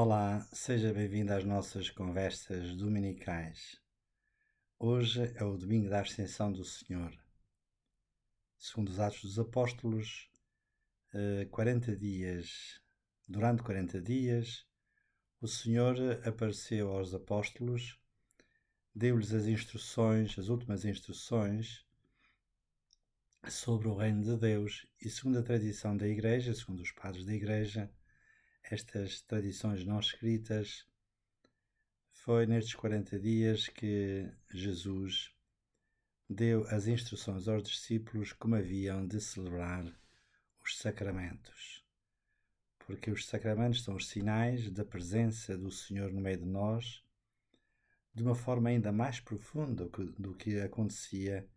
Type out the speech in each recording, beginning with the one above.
Olá, seja bem-vindo às nossas conversas dominicais. Hoje é o domingo da Ascensão do Senhor. Segundo os Atos dos Apóstolos, 40 dias, durante 40 dias, o Senhor apareceu aos apóstolos, deu-lhes as instruções, as últimas instruções sobre o reino de Deus e, segundo a tradição da Igreja, segundo os padres da Igreja, estas tradições não escritas, foi nestes 40 dias que Jesus deu as instruções aos discípulos como haviam de celebrar os sacramentos. Porque os sacramentos são os sinais da presença do Senhor no meio de nós, de uma forma ainda mais profunda do que acontecia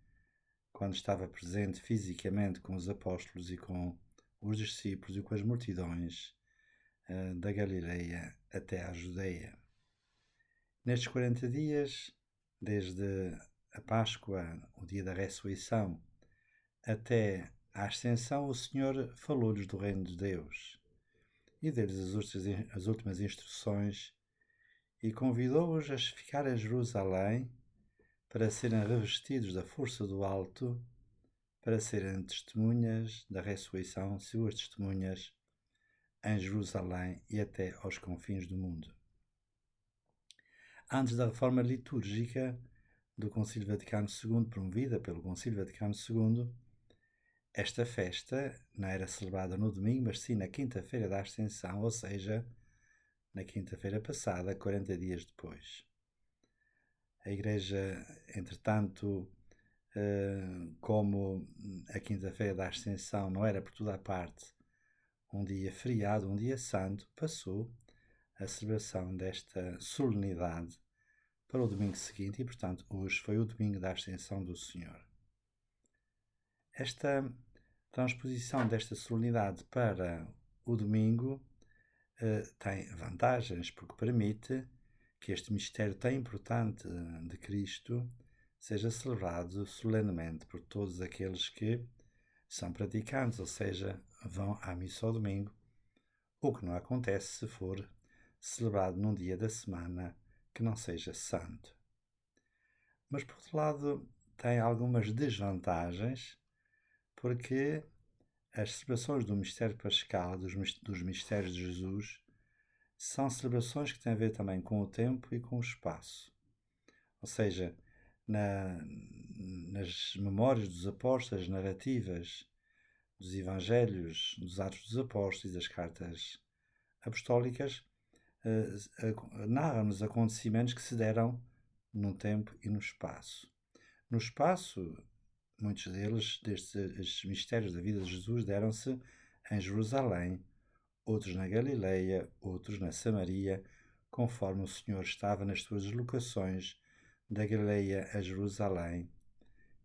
quando estava presente fisicamente com os apóstolos e com os discípulos e com as multidões da Galileia até à Judeia. Nestes 40 dias, desde a Páscoa, o dia da ressurreição, até à Ascensão, o Senhor falou-lhes do reino de Deus e deu-lhes as últimas instruções e convidou-os a ficar a Jerusalém para serem revestidos da força do alto, para serem testemunhas da ressurreição, suas testemunhas em Jerusalém e até aos confins do mundo. Antes da reforma litúrgica do Concílio Vaticano II, promovida pelo Concílio Vaticano II, esta festa não era celebrada no domingo, mas sim na quinta-feira da Ascensão, ou seja, na quinta-feira passada, 40 dias depois. A Igreja, entretanto, como a quinta-feira da Ascensão não era por toda a parte um dia feriado, um dia santo, passou a celebração desta solenidade para o domingo seguinte e, portanto, hoje foi o domingo da Ascensão do Senhor. Esta transposição desta solenidade para o domingo tem vantagens, porque permite que este mistério tão importante de Cristo seja celebrado solenemente por todos aqueles que são praticantes, ou seja, vão à missa ao domingo, o que não acontece se for celebrado num dia da semana que não seja santo. Mas, por outro lado, tem algumas desvantagens, porque as celebrações do mistério pascal, dos mistérios de Jesus, são celebrações que têm a ver também com o tempo e com o espaço. Ou seja, nas memórias dos apóstolos, narrativas dos evangelhos, dos Atos dos Apóstolos e das cartas apostólicas, narram-nos acontecimentos que se deram no tempo e no espaço. No espaço, muitos deles, destes mistérios da vida de Jesus, deram-se em Jerusalém, outros na Galileia, outros na Samaria, conforme o Senhor estava nas suas deslocações da Galileia a Jerusalém,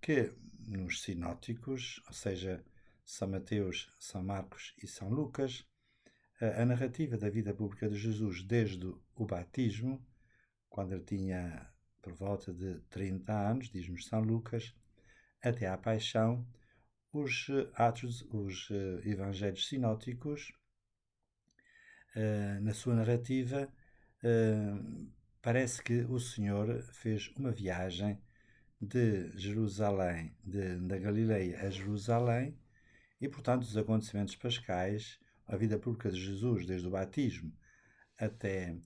que nos sinóticos, ou seja, São Mateus, São Marcos e São Lucas, a narrativa da vida pública de Jesus desde o batismo, quando ele tinha por volta de 30 anos, diz-nos São Lucas, até à paixão, os evangelhos sinóticos, na sua narrativa, parece que o Senhor fez uma viagem de Jerusalém, da Galileia a Jerusalém, e, portanto, os acontecimentos pascais, a vida pública de Jesus, desde o batismo até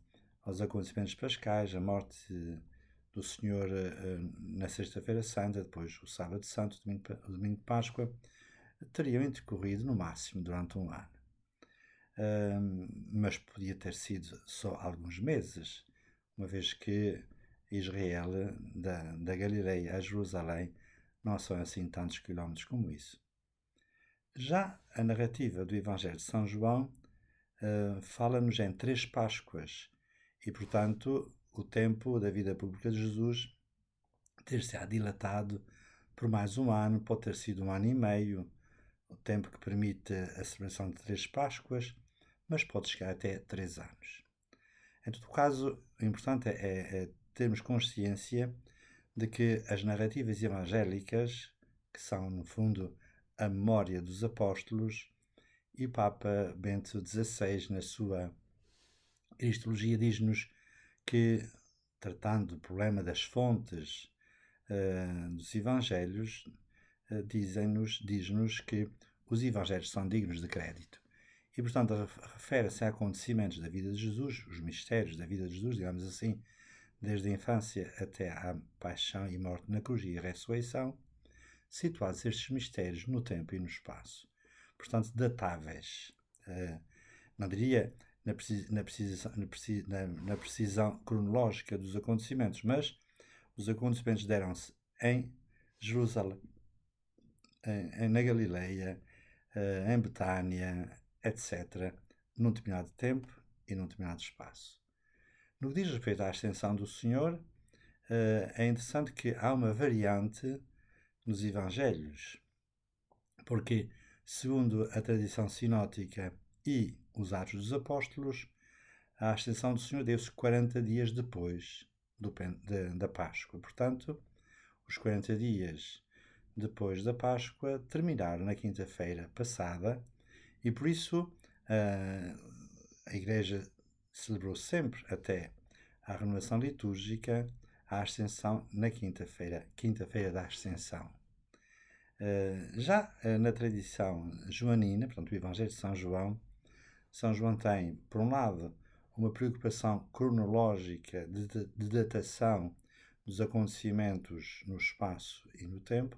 aos acontecimentos pascais, a morte do Senhor na Sexta-feira Santa, depois o Sábado Santo, o domingo de Páscoa, teriam intercorrido no máximo durante um ano. Mas podia ter sido só alguns meses, uma vez que Israel, da Galileia a Jerusalém, não são assim tantos quilómetros como isso. Já a narrativa do Evangelho de São João fala-nos em 3 Páscoas e, portanto, o tempo da vida pública de Jesus ter-se-á dilatado por mais um ano, pode ter sido um ano e meio, o tempo que permite a celebração de 3 Páscoas, mas pode chegar até 3 anos. Em todo caso, o importante é termos consciência de que as narrativas evangélicas, que são, no fundo, a memória dos apóstolos, e o Papa Bento XVI, na sua Cristologia diz-nos que, tratando do problema das fontes dos Evangelhos, diz-nos que os Evangelhos são dignos de crédito. E, portanto, refere-se a acontecimentos da vida de Jesus, os mistérios da vida de Jesus, digamos assim, desde a infância até à paixão e morte na cruz e a ressurreição, situados estes mistérios no tempo e no espaço. Portanto, datáveis. Não diria na precisão cronológica dos acontecimentos, mas os acontecimentos deram-se em Jerusalém, na Galileia, em Betânia, etc., num determinado tempo e num determinado espaço. No que diz respeito à ascensão do Senhor, é interessante que há uma variante nos Evangelhos, porque, segundo a tradição sinótica e os Atos dos Apóstolos, a ascensão do Senhor deu-se 40 dias depois da Páscoa. Portanto, os 40 dias depois da Páscoa terminaram na quinta-feira passada e, por isso, a Igreja celebrou sempre, até à renovação litúrgica, a Ascensão na quinta-feira da Ascensão. Já na tradição joanina, portanto, o Evangelho de São João tem, por um lado, uma preocupação cronológica de datação dos acontecimentos no espaço e no tempo,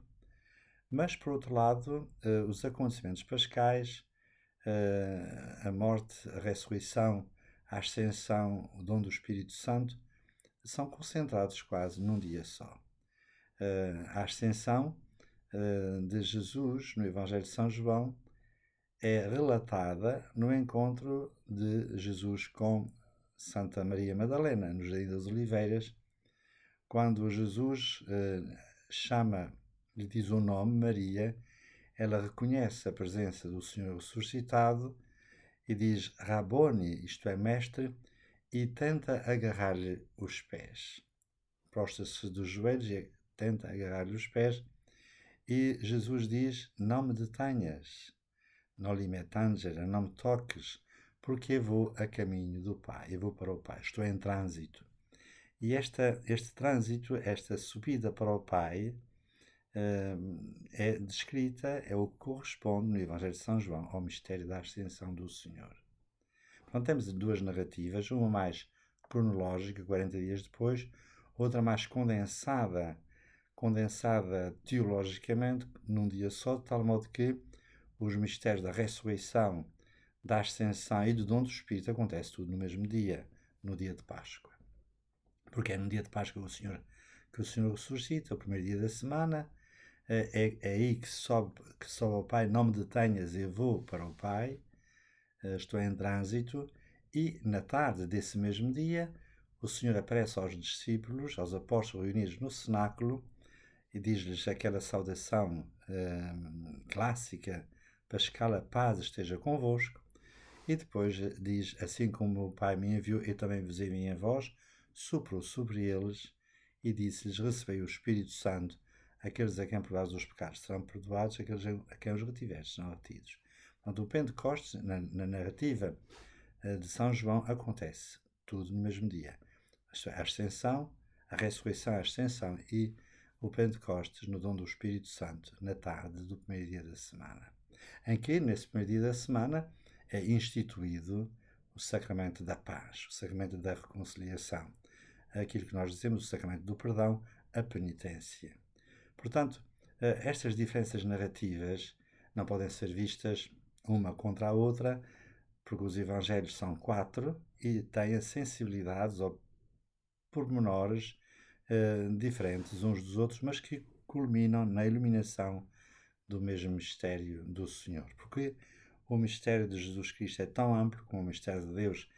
mas, por outro lado, os acontecimentos pascais, a morte, a ressurreição, a ascensão, o dom do Espírito Santo, são concentrados quase num dia só. A ascensão de Jesus no Evangelho de São João é relatada no encontro de Jesus com Santa Maria Madalena, no Jardim das Oliveiras, quando Jesus lhe diz o nome, Maria, ela reconhece a presença do Senhor ressuscitado e diz Raboni, isto é, mestre, e tenta agarrar-lhe os pés. Prostra-se dos joelhos e tenta agarrar-lhe os pés, e Jesus diz, não me detenhas, não lhe metangera, não me toques, porque eu vou a caminho do Pai, eu vou para o Pai, estou em trânsito. E este trânsito, esta subida para o Pai, é descrita, é o que corresponde no Evangelho de São João ao mistério da ascensão do Senhor. Então temos duas narrativas, uma mais cronológica, 40 dias depois, outra mais condensada teologicamente num dia só, de tal modo que os mistérios da ressurreição, da ascensão e do dom do Espírito acontece tudo no mesmo dia, no dia de Páscoa. Porque é no dia de Páscoa que o Senhor ressuscita, o primeiro dia da semana. É aí que sobe ao Pai, não me detenhas, eu vou para o Pai, estou em trânsito. E na tarde desse mesmo dia, o Senhor aparece aos discípulos, aos apóstolos reunidos no cenáculo, e diz-lhes aquela saudação clássica, pascal, a paz esteja convosco, e depois diz, assim como o Pai me enviou, eu também vos enviei a vós, soprou sobre eles, e disse-lhes, recebei o Espírito Santo, aqueles a quem perdoares os pecados serão perdoados, aqueles a quem os retiveres serão retidos. Portanto, o Pentecostes, na narrativa de São João, acontece tudo no mesmo dia. A ascensão, a ressurreição, a ascensão e o Pentecostes no dom do Espírito Santo na tarde do primeiro dia da semana. Em que, nesse primeiro dia da semana, é instituído o sacramento da paz, o sacramento da reconciliação, aquilo que nós dizemos, o sacramento do perdão, a penitência. Portanto, estas diferenças narrativas não podem ser vistas uma contra a outra, porque os evangelhos são 4 e têm sensibilidades ou pormenores diferentes uns dos outros, mas que culminam na iluminação do mesmo mistério do Senhor. Porque o mistério de Jesus Cristo é tão amplo como o mistério de Deus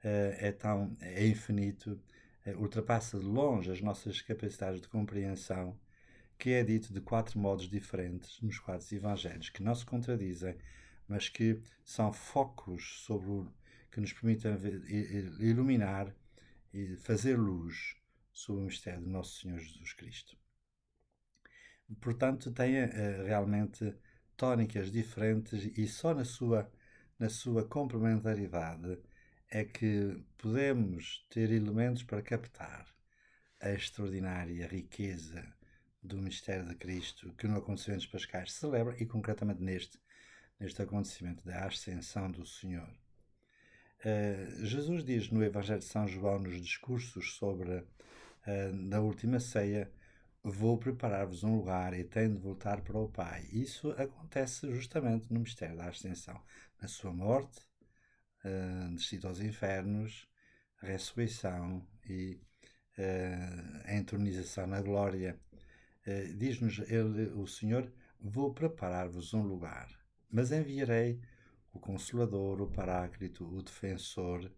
é infinito, ultrapassa de longe as nossas capacidades de compreensão, que é dito de 4 modos diferentes nos 4 evangelhos, que não se contradizem, mas que são focos que nos permitem iluminar e fazer luz sobre o mistério do nosso Senhor Jesus Cristo. Portanto, tem realmente tónicas diferentes e só na sua complementaridade é que podemos ter elementos para captar a extraordinária riqueza do mistério de Cristo que no acontecimento pascais se celebra e concretamente neste acontecimento da ascensão do Senhor. Jesus diz no Evangelho de São João, nos discursos sobre da última ceia: vou preparar-vos um lugar e tenho de voltar para o Pai. Isso acontece justamente no mistério da ascensão, na sua morte, descido aos infernos, a ressurreição e a entronização na glória. Diz-nos o Senhor: vou preparar-vos um lugar, mas enviarei o Consolador, o Paráclito, o Defensor,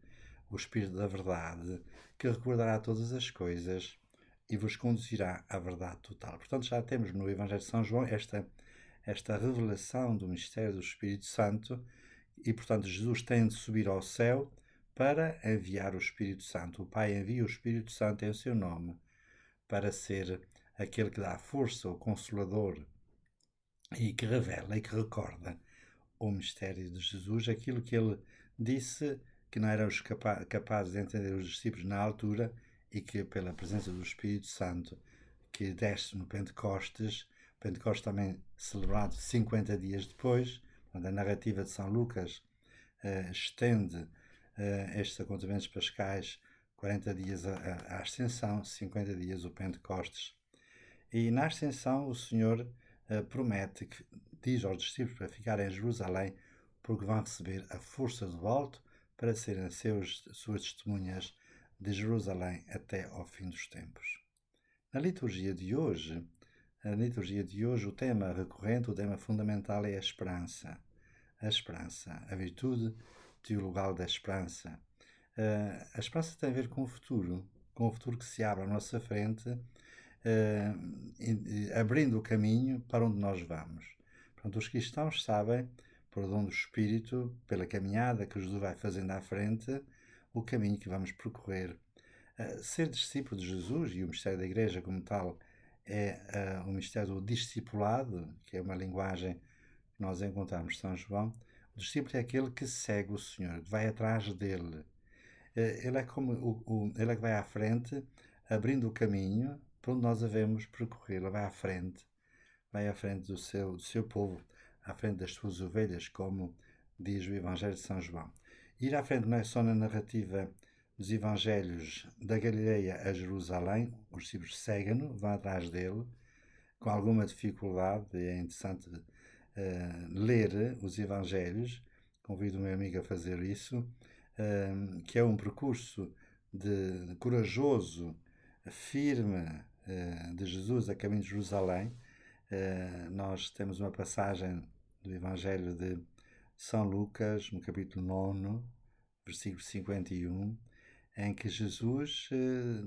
o Espírito da Verdade, que recordará todas as coisas e vos conduzirá à verdade total. Portanto, já temos no Evangelho de São João esta revelação do mistério do Espírito Santo e, portanto, Jesus tem de subir ao céu para enviar o Espírito Santo. O Pai envia o Espírito Santo em seu nome para ser aquele que dá força, o Consolador, e que revela e que recorda o mistério de Jesus, aquilo que ele disse que não eram os capazes de entender os discípulos na altura e que pela presença do Espírito Santo que desce no Pentecostes também celebrado 50 dias depois, quando a narrativa de São Lucas estende estes acontecimentos pascais 40 dias a Ascensão, 50 dias o Pentecostes. E na Ascensão o Senhor promete, que diz aos discípulos para ficarem em Jerusalém, porque vão receber a força do alto para serem suas testemunhas de Jerusalém até ao fim dos tempos. Na liturgia de hoje, o tema recorrente, o tema fundamental é a esperança. A esperança, a virtude teologal da esperança. A esperança tem a ver com o futuro que se abre à nossa frente, abrindo o caminho para onde nós vamos. Portanto, os cristãos sabem, por dom do Espírito, pela caminhada que Jesus vai fazendo à frente, o caminho que vamos percorrer. Ser discípulo de Jesus, e o mistério da Igreja como tal é o mistério do discipulado, que é uma linguagem que nós encontramos em São João. O discípulo é aquele que segue o Senhor, que vai atrás dele. Ele é como ele é que vai à frente, abrindo o caminho para onde nós devemos percorrer. Ele vai à frente do seu povo, à frente das suas ovelhas, como diz o Evangelho de São João. Ir à frente não é só na narrativa dos Evangelhos da Galileia a Jerusalém, os discípulos seguem-no, vão atrás dele, com alguma dificuldade. É interessante ler os Evangelhos, convido o meu amigo a fazer isso, que é um percurso de corajoso, firme de Jesus a caminho de Jerusalém. Nós temos uma passagem do Evangelho de São Lucas, no capítulo 9, versículo 51, em que Jesus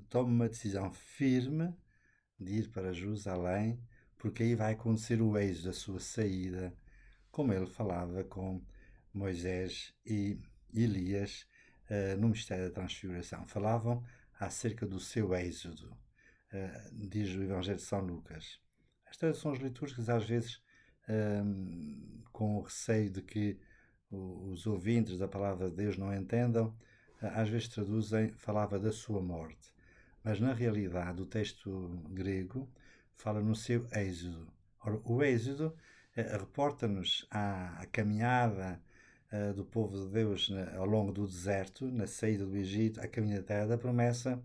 toma uma decisão firme de ir para Jerusalém, porque aí vai acontecer o êxodo da sua saída, como ele falava com Moisés e Elias no mistério da transfiguração. Falavam acerca do seu êxodo, diz o Evangelho de São Lucas. As traduções litúrgicas, às vezes, com o receio de que os ouvintes da palavra de Deus não entendam, às vezes traduzem, falava da sua morte. Mas, na realidade, o texto grego fala no seu êxodo. Ora, o êxodo reporta-nos a caminhada do povo de Deus ao longo do deserto, na saída do Egito, a caminho da Terra da Promessa,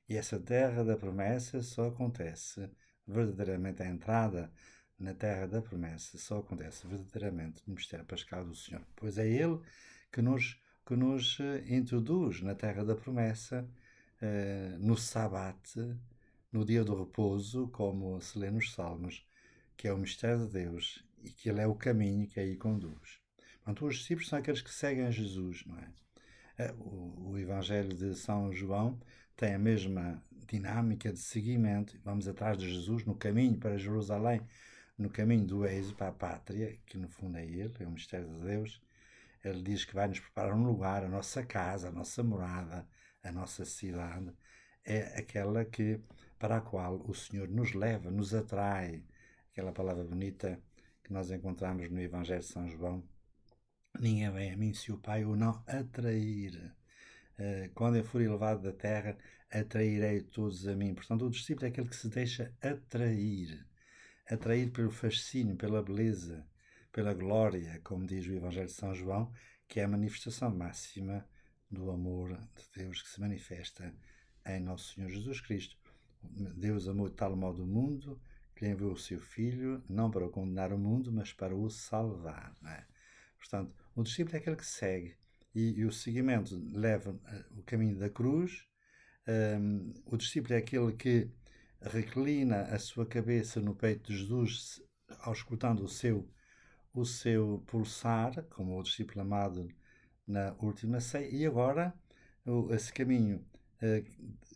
e essa Terra da Promessa só acontece verdadeiramente, a entrada na Terra da Promessa só acontece verdadeiramente no mistério pascal do Senhor, pois é Ele que nos introduz na Terra da Promessa, no Sabate, no dia do repouso, como se lê nos Salmos, que é o mistério de Deus e que Ele é o caminho que aí conduz. Portanto, os discípulos são aqueles que seguem Jesus, não é? O Evangelho de São João tem a mesma dinâmica de seguimento. Vamos atrás de Jesus no caminho para Jerusalém, no caminho do êxodo para a pátria, que no fundo é Ele, é o mistério de Deus. Ele diz que vai nos preparar um lugar, a nossa casa, a nossa morada, a nossa cidade. É aquela para a qual o Senhor nos leva, nos atrai. Aquela palavra bonita que nós encontramos no Evangelho de São João: ninguém vem a mim se o Pai o não atrair. quando eu for elevado da terra, atrairei todos a mim. Portanto, o discípulo é aquele que se deixa atrair pelo fascínio, pela beleza, pela glória, como diz o Evangelho de São João, que é a manifestação máxima do amor de Deus que se manifesta em Nosso Senhor Jesus Cristo. Deus amou de tal modo o mundo que lhe enviou o seu Filho, não para condenar o mundo, mas para o salvar. Não é? Portanto, o discípulo é aquele que segue, e o seguimento leva o caminho da cruz. O discípulo é aquele que reclina a sua cabeça no peito de Jesus, auscultando o seu pulsar, como o discípulo amado na última ceia, e agora esse caminho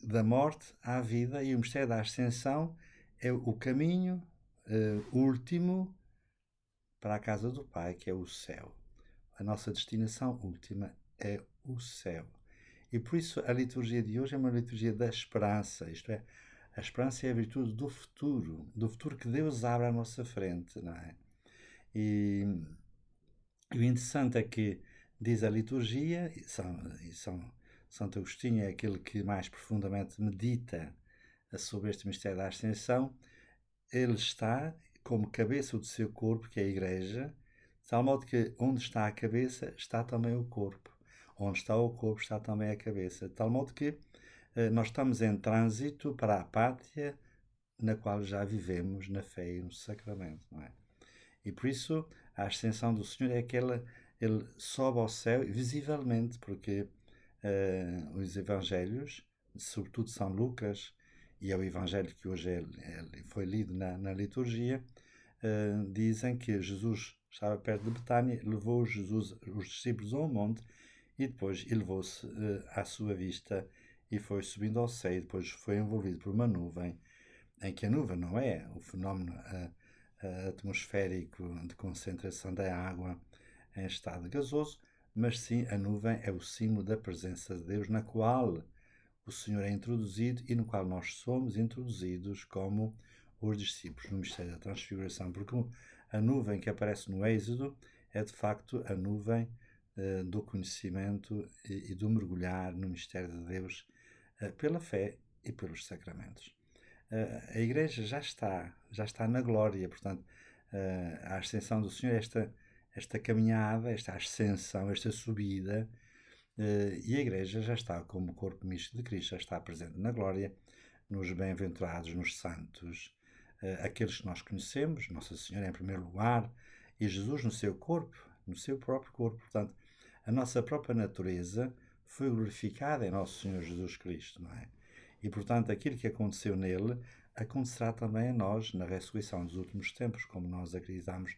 da morte à vida, e o mistério da ascensão é o caminho último para a casa do Pai, que é o céu. A nossa destinação última é o céu. E por isso a liturgia de hoje é uma liturgia da esperança, isto é, a esperança é a virtude do futuro que Deus abre à nossa frente, não é? E o interessante é que diz a liturgia, Santo Agostinho é aquele que mais profundamente medita sobre este mistério da ascensão. Ele está como cabeça do seu corpo, que é a Igreja, de tal modo que onde está a cabeça está também o corpo. Onde está o corpo está também a cabeça. De tal modo que nós estamos em trânsito para a pátria na qual já vivemos na fé e no sacramento, não é? E por isso a ascensão do Senhor é que ele sobe ao céu visivelmente, porque os evangelhos, sobretudo São Lucas, e é o evangelho que hoje foi lido na liturgia, dizem que Jesus estava perto de Betânia, levou os discípulos a um monte e depois elevou-se à sua vista e foi subindo ao céu, e depois foi envolvido por uma nuvem, em que a nuvem não é o fenómeno atmosférico de concentração da água em estado gasoso, mas sim a nuvem é o símbolo da presença de Deus, na qual o Senhor é introduzido e no qual nós somos introduzidos como os discípulos no mistério da transfiguração, porque a nuvem que aparece no Êxodo é de facto a nuvem do conhecimento e do mergulhar no mistério de Deus pela fé e pelos sacramentos. A Igreja já está na glória, portanto, a ascensão do Senhor, esta caminhada, esta ascensão, esta subida, e a Igreja já está como corpo místico de Cristo, já está presente na glória, nos bem-aventurados, nos santos, aqueles que nós conhecemos, Nossa Senhora em primeiro lugar, e Jesus no seu corpo, no seu próprio corpo. Portanto, a nossa própria natureza foi glorificada em Nosso Senhor Jesus Cristo, não é? E, portanto, aquilo que aconteceu nele acontecerá também a nós na ressurreição dos últimos tempos, como nós acreditamos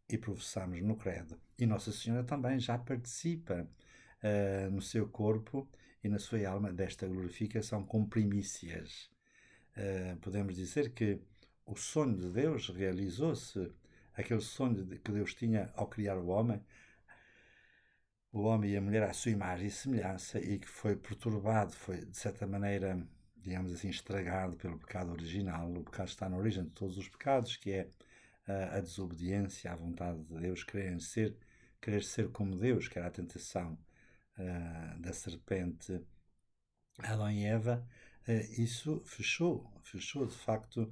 e professamos no credo. E Nossa Senhora também já participa no seu corpo e na sua alma desta glorificação com primícias. Podemos dizer que o sonho de Deus realizou-se, aquele sonho que Deus tinha ao criar o homem e a mulher à sua imagem e semelhança, e que foi perturbado, foi de certa maneira, digamos assim, estragado pelo pecado original. O pecado está na origem de todos os pecados, que é a desobediência à vontade de Deus, querer ser como Deus, que era a tentação da serpente Adão e Eva. Isso fechou de facto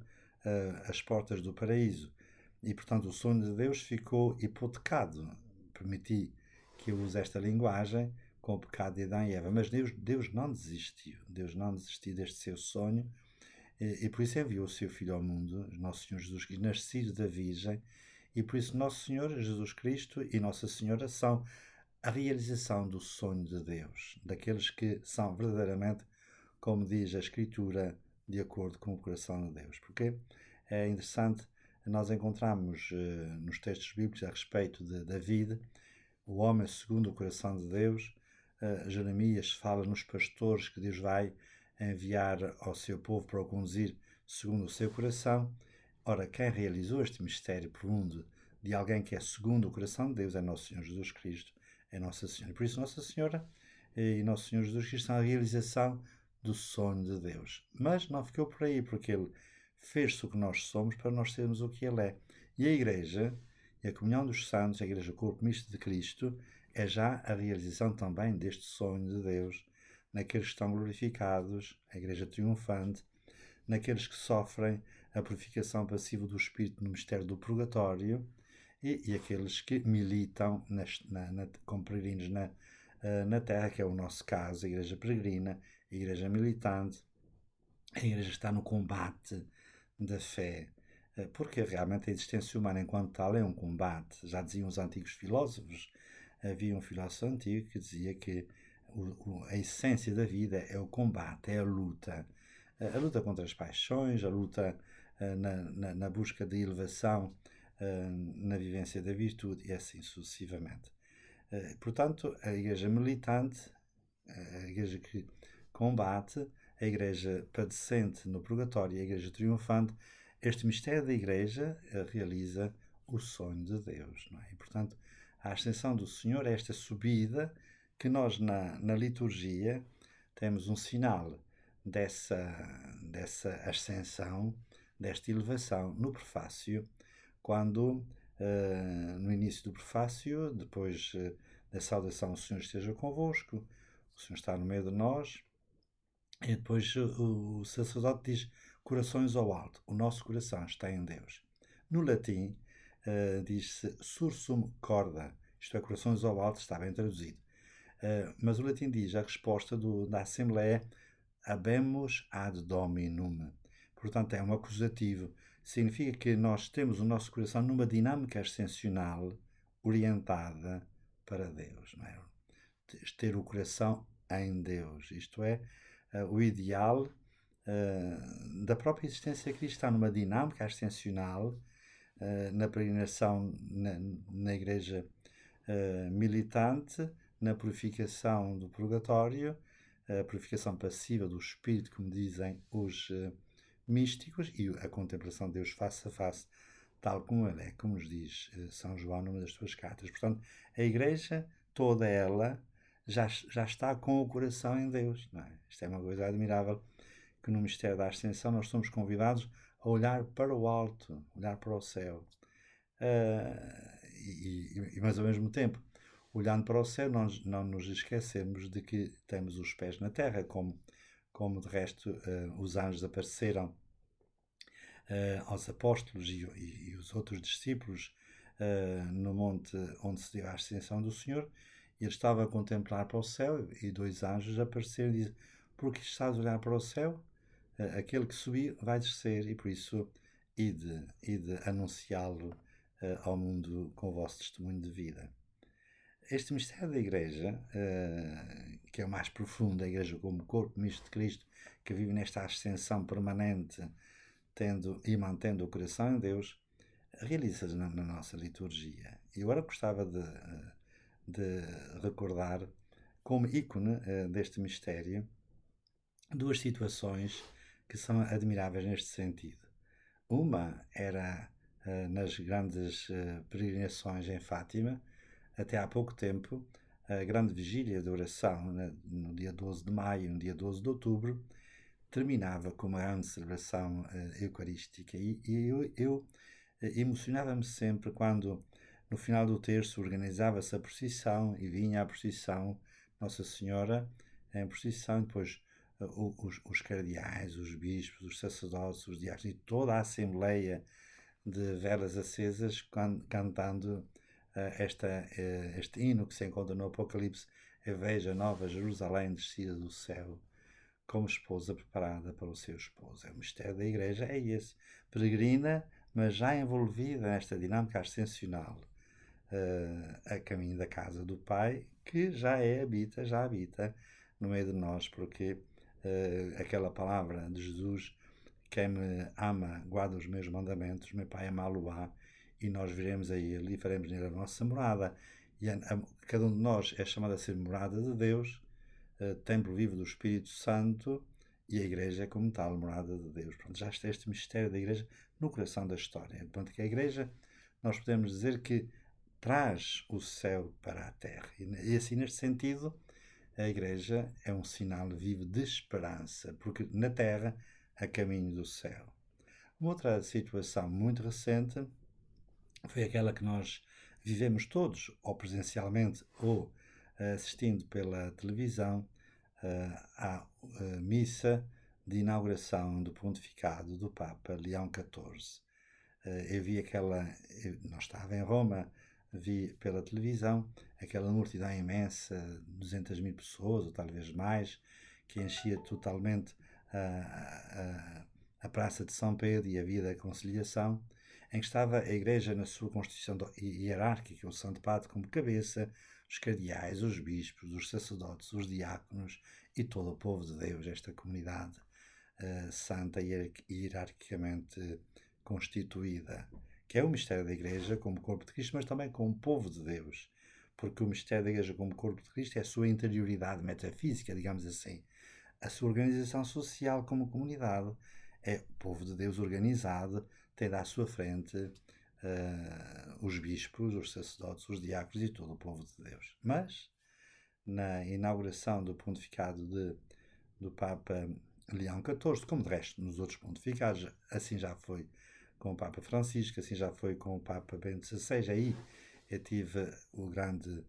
as portas do paraíso, e portanto o sonho de Deus ficou hipotecado. Permiti que eu use esta linguagem com o pecado de Adão e Eva, mas Deus não desistiu deste seu sonho, e por isso enviou o seu Filho ao mundo, Nosso Senhor Jesus Cristo, nascido da Virgem, e por isso Nosso Senhor Jesus Cristo e Nossa Senhora são a realização do sonho de Deus, daqueles que são verdadeiramente, como diz a Escritura, de acordo com o coração de Deus. Porque é interessante, nós encontramos nos textos bíblicos a respeito de David, o homem segundo o coração de Deus. Jeremias fala nos pastores que Deus vai enviar ao seu povo para o conduzir segundo o seu coração. Ora, quem realizou este mistério profundo de alguém que é segundo o coração de Deus é Nosso Senhor Jesus Cristo, é Nossa Senhora. Por isso, Nossa Senhora e Nosso Senhor Jesus Cristo são a realização do sonho de Deus. Mas não ficou por aí, porque Ele fez-se o que nós somos para nós sermos o que Ele é. E a Igreja, e a comunhão dos santos, a Igreja Corpo Místico de Cristo, é já a realização também deste sonho de Deus, naqueles que estão glorificados, a Igreja triunfante, naqueles que sofrem a purificação passiva do Espírito no mistério do purgatório e aqueles que militam como peregrinos na Terra, que é o nosso caso, a Igreja peregrina, a Igreja militante, a Igreja está no combate da fé, porque realmente a existência humana enquanto tal é um combate. Já diziam os antigos filósofos, havia um filósofo antigo que dizia que a essência da vida é o combate, é a luta. A luta contra as paixões, a luta na busca de elevação, na vivência da virtude e assim sucessivamente. Portanto, a Igreja militante, a Igreja que combate, a Igreja padecente no purgatório e a Igreja triunfante, este mistério da Igreja realiza o sonho de Deus. Não é? E, portanto, a ascensão do Senhor é esta subida que nós na liturgia temos um sinal dessa ascensão, desta elevação no prefácio, quando no início do prefácio, depois da saudação, o Senhor esteja convosco, o Senhor está no meio de nós, e depois o sacerdote diz corações ao alto, o nosso coração está em Deus. No latim diz-se sursum corda, isto é, corações ao alto, está bem traduzido. Mas o latim diz a resposta da Assembleia habemus ad dominum. Portanto, é um acusativo. Significa que nós temos o nosso coração numa dinâmica ascensional orientada para Deus. Não é? Ter o coração em Deus. Isto é, o ideal da própria existência cristã, numa dinâmica ascensional, na peregrinação na Igreja militante, na purificação do purgatório, a purificação passiva do espírito, como dizem os místicos, e a contemplação de Deus face a face, tal como ele é, como nos diz São João numa das suas cartas. Portanto, a Igreja, toda ela, já está com o coração em Deus. Não é? Isto é uma coisa admirável, que no mistério da Ascensão nós somos convidados a olhar para o alto, olhar para o céu. Mas ao mesmo tempo, olhando para o céu, nós não nos esquecemos de que temos os pés na terra, como de resto os anjos apareceram aos apóstolos e os outros discípulos no monte onde se deu a ascensão do Senhor. Ele estava a contemplar para o céu e dois anjos apareceram e dizem: porque estás a olhar para o céu? Aquele que subiu vai descer, e por isso ide anunciá-lo ao mundo com o vosso testemunho de vida. Este mistério da Igreja, que é o mais profundo, a Igreja como corpo misto de Cristo, que vive nesta ascensão permanente, tendo e mantendo o coração em Deus, realiza-se na nossa liturgia. E agora gostava de recordar, como ícone deste mistério, duas situações que são admiráveis neste sentido. Uma era nas grandes peregrinações em Fátima, até há pouco tempo, a grande vigília de oração, no dia 12 de maio, no dia 12 de outubro, terminava com uma grande celebração eucarística. E eu emocionava-me sempre quando, no final do terço, organizava-se a procissão e vinha a procissão Nossa Senhora em procissão, e depois os cardeais, os bispos, os sacerdotes, os diáconos e toda a assembleia de velas acesas cantando este hino que se encontra no Apocalipse: veja Nova Jerusalém descida do céu, como esposa preparada para o seu esposo. O mistério da Igreja é esse, peregrina, mas já envolvida nesta dinâmica ascensional, a caminho da casa do Pai, que já habita no meio de nós, porque aquela palavra de Jesus: quem me ama guarda os meus mandamentos, meu Pai amá-lo-á, e nós viremos a ele e faremos nele a nossa morada. E cada um de nós é chamado a ser morada de Deus, templo vivo do Espírito Santo, e a Igreja é como tal, morada de Deus. Pronto, já está este mistério da Igreja no coração da história. Portanto, que a Igreja, nós podemos dizer que traz o céu para a terra. E assim, neste sentido, a Igreja é um sinal vivo de esperança, porque na terra, a caminho do céu. Uma outra situação muito recente foi aquela que nós vivemos todos, ou presencialmente, ou assistindo pela televisão, à missa de inauguração do pontificado do Papa Leão XIV. Eu vi não estava em Roma, vi pela televisão aquela multidão imensa, 200.000 pessoas, ou talvez mais, que enchia totalmente a Praça de São Pedro e a Via da Conciliação, em que estava a Igreja na sua constituição hierárquica, o Santo Padre como cabeça, os cardeais, os bispos, os sacerdotes, os diáconos e todo o povo de Deus, esta comunidade santa e hierarquicamente constituída, que é o mistério da Igreja como corpo de Cristo, mas também como povo de Deus, porque o mistério da Igreja como corpo de Cristo é a sua interioridade metafísica, digamos assim. A sua organização social como comunidade é o povo de Deus organizado, tendo à sua frente os bispos, os sacerdotes, os diáconos e todo o povo de Deus. Mas, na inauguração do pontificado do Papa Leão XIV, como de resto nos outros pontificados, assim já foi com o Papa Francisco, assim já foi com o Papa Bento XVI. Aí eu tive o grande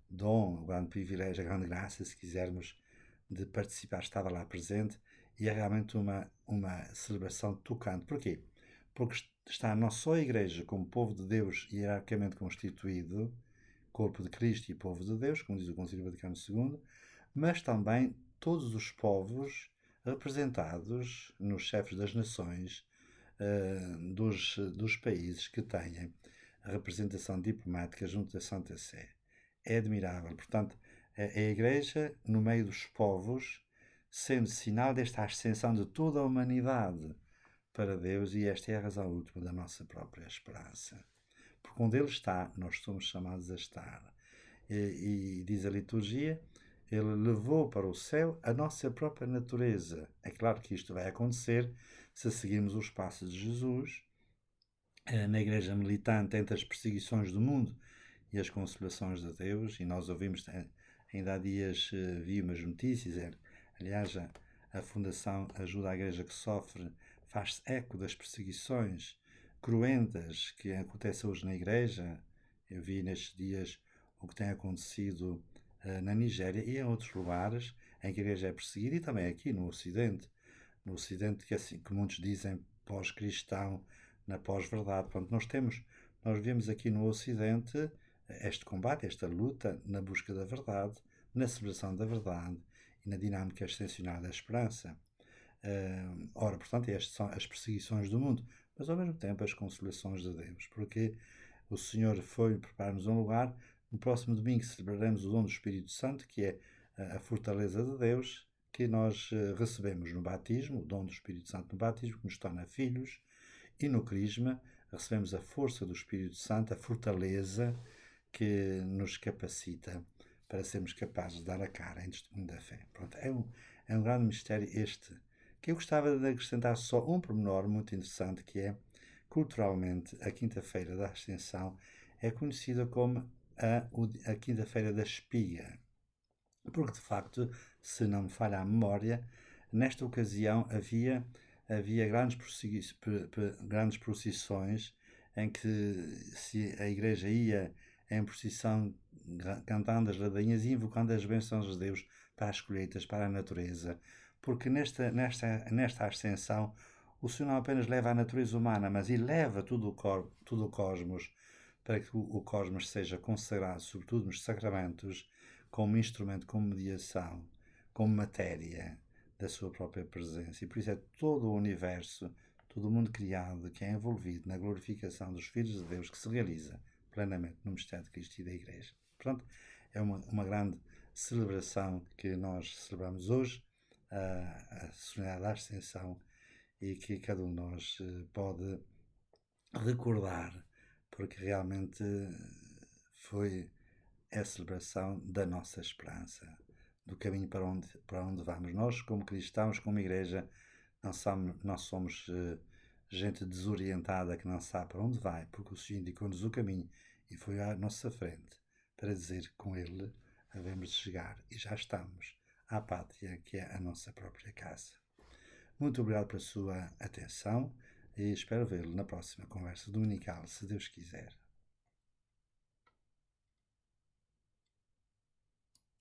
dom, o grande privilégio, a grande graça, se quisermos, de participar, estava lá presente, e é realmente uma celebração tocante. Porquê? Porque está não só a Igreja como povo de Deus hierarquicamente constituído, corpo de Cristo e povo de Deus, como diz o Concílio Vaticano II, mas também todos os povos representados nos chefes das nações dos países que têm a representação diplomática junto da Santa Sé. É admirável. Portanto, é a Igreja no meio dos povos, sendo sinal desta ascensão de toda a humanidade para Deus, e esta é a razão última da nossa própria esperança. Porque onde Ele está, nós somos chamados a estar. E diz a liturgia, Ele levou para o céu a nossa própria natureza. É claro que isto vai acontecer se seguirmos os passos de Jesus na Igreja militante entre as perseguições do mundo e as consolações de Deus. E nós ouvimos, ainda há dias vi umas notícias, aliás, a Fundação Ajuda à Igreja que Sofre faz-se eco das perseguições cruentas que acontecem hoje na Igreja. Eu vi nestes dias o que tem acontecido na Nigéria e em outros lugares em que a Igreja é perseguida, e também aqui no Ocidente. No Ocidente, que, assim, que muitos dizem pós-cristão, na pós-verdade. Pronto, nós vemos aqui no Ocidente este combate, esta luta na busca da verdade, na celebração da verdade e na dinâmica ascensional da esperança. Ora, portanto, estas são as perseguições do mundo, mas ao mesmo tempo as consolações de Deus, porque o Senhor foi preparar-nos um lugar. No próximo domingo celebraremos o dom do Espírito Santo, que é a fortaleza de Deus, que nós recebemos no batismo, o dom do Espírito Santo no batismo, que nos torna filhos, e no Crisma recebemos a força do Espírito Santo, a fortaleza que nos capacita para sermos capazes de dar a cara em testemunho da fé. Pronto, é um grande mistério este, que eu gostava de acrescentar só um pormenor muito interessante, que é, culturalmente, a Quinta-feira da Ascensão é conhecida como a Quinta-feira da Espiga, porque de facto, se não me falha a memória, nesta ocasião havia grandes procissões em que se a igreja ia em procissão cantando as ladainhas e invocando as bênçãos de Deus para as colheitas, para a natureza, porque nesta ascensão o Senhor não apenas leva a natureza humana, mas eleva todo o cosmos, para que o cosmos seja consagrado, sobretudo nos sacramentos, como instrumento, como mediação, como matéria da sua própria presença. E por isso é todo o universo, todo o mundo criado que é envolvido na glorificação dos filhos de Deus, que se realiza plenamente no mistério de Cristo e da Igreja. Portanto, é uma grande celebração que nós celebramos hoje, a solenidade da Ascensão, e que cada um de nós pode recordar, porque realmente foi a celebração da nossa esperança, do caminho para onde vamos. Nós, como cristãos, como igreja, não somos gente desorientada que não sabe para onde vai, porque o Senhor indicou-nos o caminho e foi à nossa frente para dizer que com Ele havemos de chegar, e já estamos à pátria, que é a nossa própria casa. Muito obrigado pela sua atenção e espero vê-lo na próxima conversa dominical, se Deus quiser.